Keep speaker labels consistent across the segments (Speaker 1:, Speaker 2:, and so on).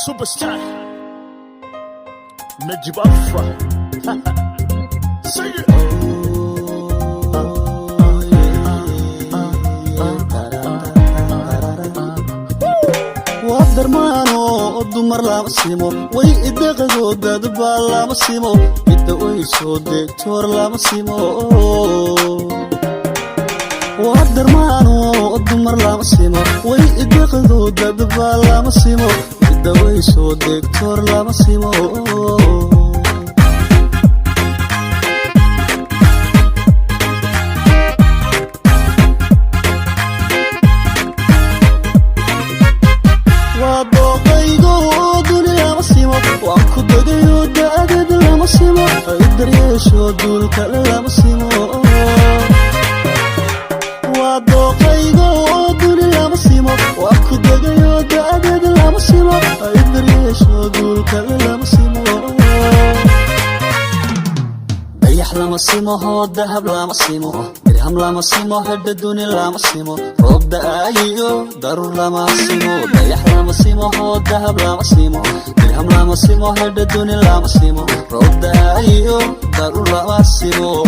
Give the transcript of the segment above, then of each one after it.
Speaker 1: Superstar Najib Alpha. Sing it.
Speaker 2: wadarmaano dumar lama simo way idaqado dadba lama simo inta way soo deegtoor lama simo wadarmaano dumar lama simo way idaqado dadba lama simo inta way soo deegtoor lama simo شو دول كلام سيمو وادوقيغو دول لام سيمو واكو دغيو دادد لام سيمو ايدري شو دول كلام سيمو بيح لام سيمو هو ذهب لام سيمو درهم لام سيمو هد دوني لام سيمو روب دايو ضرور لام سيمو بيح لام سيمو هو ذهب لام سيمو درهم لام سيمو هد دوني لام سيمو روب دايو ضرور لام سيمو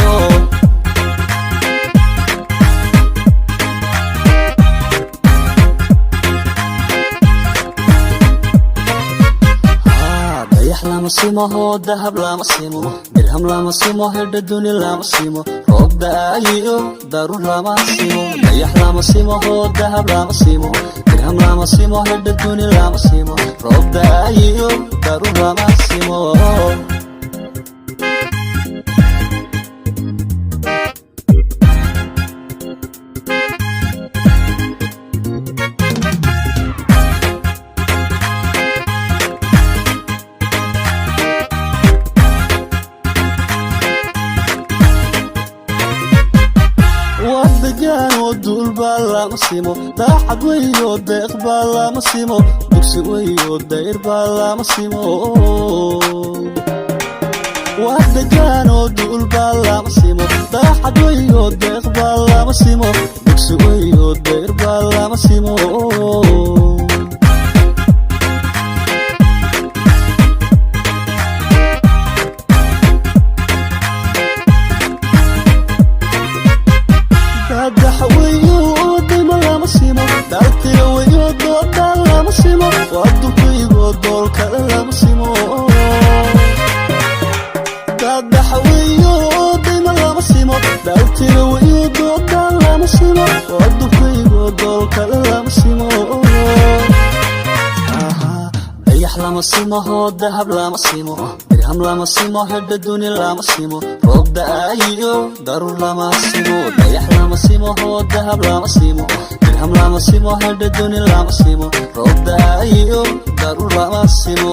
Speaker 2: لama simo ho dahab lama simo dirham lama simo hada duni lama simo rob daayo darur lama simo dayax lama simo ho dahab lama simo dirham lama simo hada duni lama simo rob daayo darur lama simo ودول بالا مسيمو ضاحد ويو ديق بالا مسيمو دكسي ويو داير بالا مسيمو ودقان ودول بالا مسيمو ضاحد ويو ديق بالا مسيمو دكسي ويو داير بالا مسيمو lama simo ho dahab lama simo dirham lama simo hada duni lama simo rob daayo darur lama simo dayax lama simo ho dahab lama simo dirham lama simo hada duni lama simo rob daayo darur lama simo